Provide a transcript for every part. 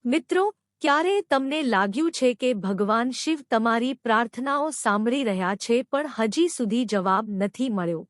મિત્રો, ક્યારે તમને લાગ્યું છે કે ભગવાન શિવ તમારી પ્રાર્થનાઓ સાંભળી રહ્યા છે પણ હજી સુધી જવાબ નથી મળ્યો?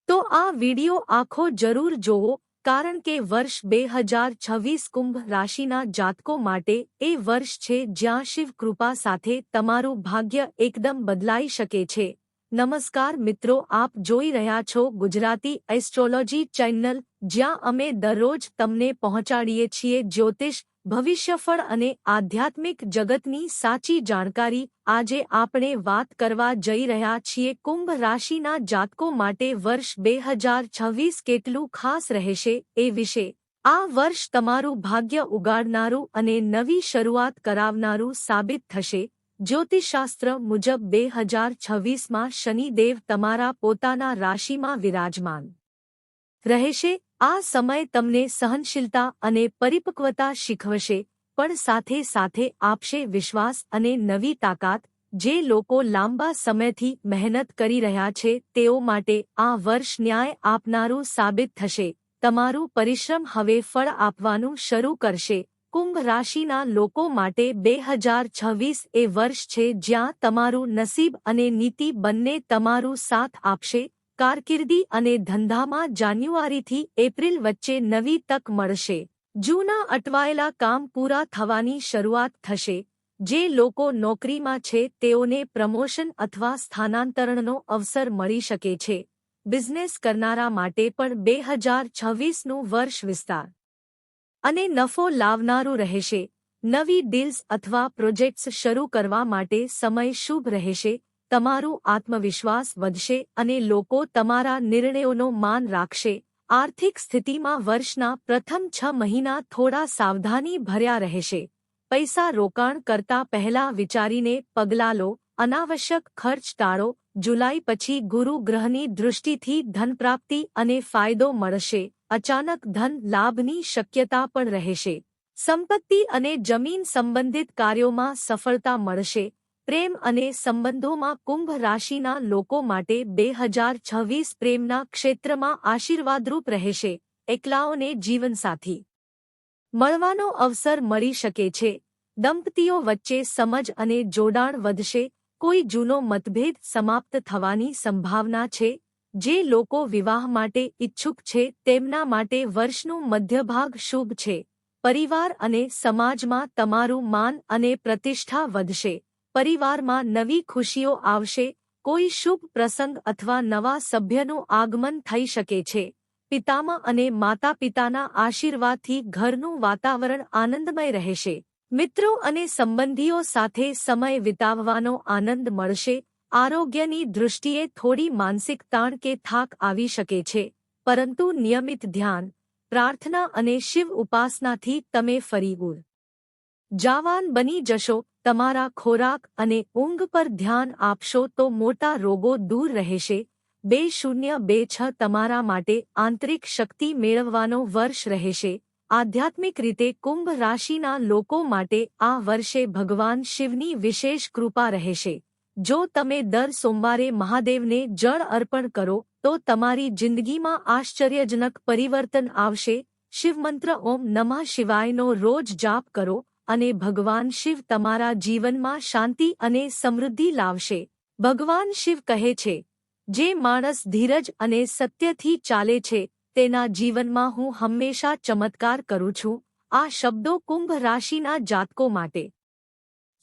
તો આ વિડિયો આખો જરૂર જોવો, કારણ કે વર્ષ 2026 કુંભ રાશિના જાતકો માટે એ વર્ષ છે જ્યાં શિવ કૃપા સાથે તમારું ભાગ્ય એકદમ બદલાઈ શકે છે. નમસ્કાર મિત્રો, આપ જોઈ રહ્યા છો ગુજરાતી એસ્ટ્રોલોજી ચેનલ, જ્યાં અમે દરરોજ તમને પહોંચાડીએ છીએ જ્યોતિષ, ભવિષ્યફળ અને આધ્યાત્મિક જગતની સાચી જાણકારી. આજે આપણે વાત કરવા જઈ રહ્યા છીએ કુંભ રાશિના જાતકો માટે વર્ષ 2026 કેટલું ખાસ રહેશે એ વિશે. આ વર્ષ તમારું ભાગ્ય ઉગાડનારું અને નવી શરૂઆત કરાવનારું સાબિત થશે. જ્યોતિષશાસ્ત્ર મુજબ 2026માં શનિદેવ તમારા પોતાના રાશિમાં વિરાજમાન રહેશે. આ સમય તમને સહનશીલતા અને પરિપક્વતા શીખવશે, પણ સાથે સાથે આપશે વિશ્વાસ અને નવી તાકાત. જે લોકો લાંબા સમયથી મહેનત કરી રહ્યા છે તેઓ માટે આ વર્ષ ન્યાય આપનારું સાબિત થશે. તમારું પરિશ્રમ હવે ફળ આપવાનું શરૂ કરશે. કુંભ રાશિના લોકો માટે 2026 એ વર્ષ છે જ્યાં તમારું નસીબ અને નીતિ બંને તમારું સાથ આપશે. કારકિર્દી અને ધંધામાં જાન્યુઆરીથી એપ્રિલ વચ્ચે નવી તક મળશે. જૂના અટવાયેલા કામ પૂરા થવાની શરૂઆત થશે. જે લોકો નોકરીમાં છે તેઓને પ્રમોશન અથવા સ્થાનાંતરણનો અવસર મળી શકે છે. બિઝનેસ કરનારા માટે પણ 2026નું વર્ષ વિસ્તાર અને નફો લાવનારું રહેશે. નવી ડીલ્સ અથવા પ્રોજેક્ટ્સ શરૂ કરવા માટે સમય શુભ રહેશે. તમારું આત્મવિશ્વાસ વધશે અને લોકો તમારા નિર્ણયોનો માન રાખશે. આર્થિક સ્થિતિમાં વર્ષના પ્રથમ 6 મહિના થોડા સાવધાની ભર્યા રહેશે. પૈસા રોકાણ કરતા પહેલા વિચારીને પગલાં લો. અનાવશ્યક ખર્ચ ટાળો. જુલાઈ પછી ગુરુ ગ્રહની દૃષ્ટિથી ધનપ્રાપ્તિ અને ફાયદો મળશે. અચાનક ધન લાભની શક્યતા પણ રહેશે. સંપત્તિ અને જમીન સંબંધિત કાર્યોમાં સફળતા મળશે. પ્રેમ અને સંબંધોમાં કુંભ રાશિના લોકો માટે 2026 પ્રેમના ક્ષેત્રમાં આશીર્વાદરૂપ રહેશે. એકલાઓને જીવનસાથી મળવાનો અવસર મળી શકે છે. દંપતીઓ વચ્ચે સમજ અને જોડાણ વધશે. કોઈ જૂનો મતભેદ સમાપ્ત થવાની સંભાવના છે. જે લોકો વિવાહ માટે ઇચ્છુક છે તેમના માટે વર્ષનું મધ્યભાગ શુભ છે. પરિવાર અને સમાજમાં તમારું માન અને પ્રતિષ્ઠા વધશે. પરિવારમાં નવી ખુશીઓ આવશે. કોઈ શુભ પ્રસંગ અથવા નવા સભ્યનું આગમન થઈ શકે છે. પિતામાં અને માતાપિતાના આશીર્વાદથી ઘરનું વાતાવરણ આનંદમય રહેશે. મિત્રો અને સંબંધીઓ સાથે સમય વિતાવવાનો આનંદ મળશે. આરોગ્યની દૃષ્ટિએ થોડી માનસિક તાણ કે થાક આવી શકે છે, પરંતુ નિયમિત ધ્યાન, પ્રાર્થના અને શિવ ઉપાસનાથી તમે ફરી ઉર્જાવાન બની જશો. તમારા ખોરાક અને ઊંઘ પર ધ્યાન આપશો તો મોટા રોગો દૂર રહેશે. 2026 તમારા માટે આંતરિક શક્તિ મેળવવાનો વર્ષ રહેશે. આધ્યાત્મિક રીતે કુંભ રાશિના લોકો માટે આ વર્ષે ભગવાન શિવની વિશેષ કૃપા રહેશે. જો તમે દર સોમવારે મહાદેવને જળ અર્પણ કરો તો તમારી જિંદગીમાં આશ્ચર્યજનક પરિવર્તન આવશે. શિવમંત્ર ઓમ નમઃ શિવાયનો રોજ જાપ કરો અને ભગવાન શિવ તમારા જીવનમાં શાંતિ અને સમૃદ્ધિ લાવશે. ભગવાન શિવ કહે છે, જે માણસ ધીરજ અને સત્યથી ચાલે છે તેના જીવનમાં હું હંમેશા ચમત્કાર કરું છું. આ શબ્દો કુંભ રાશિના જાતકો માટે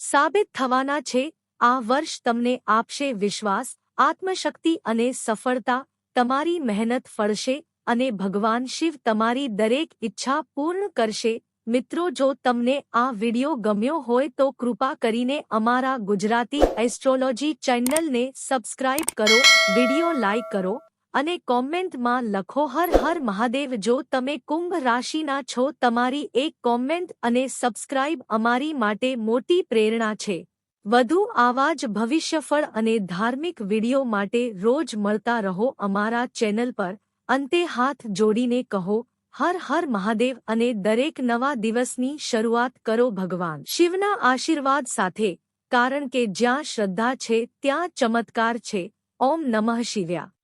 સાબિત થવાના છે. આ વર્ષ તમને આપશે વિશ્વાસ, આત્મશક્તિ અને સફળતા. તમારી મહેનત ફળશે અને ભગવાન શિવ તમારી દરેક ઈચ્છા પૂર્ણ કરશે. મિત્રો, જો તમને આ વિડિયો ગમ્યો હોય તો કૃપા કરીને અમારા ગુજરાતી એસ્ટ્રોલોજી ચેનલને સબસ્ક્રાઇબ કરો, વિડિયો લાઇક કરો અને કોમેન્ટમાં લખો હર હર મહાદેવ. જો તમે કુંભ રાશિના છો, તમારી એક કોમેન્ટ અને સબસ્ક્રાઇબ અમારી માટે મોટી પ્રેરણા છે. વધુ આવા જ ભવિષ્યફળ અને ધાર્મિક વિડિયો માટે રોજ મળતા રહો અમારા ચેનલ પર. અંતે હાથ જોડીને કહો હર હર મહાદેવ અને દરેક નવા દિવસની શરૂઆત કરો ભગવાન શિવના આશીર્વાદ સાથે, કારણ કે જ્યાં શ્રદ્ધા છે ત્યાં ચમત્કાર છે. ઓમ નમઃ શિવાય.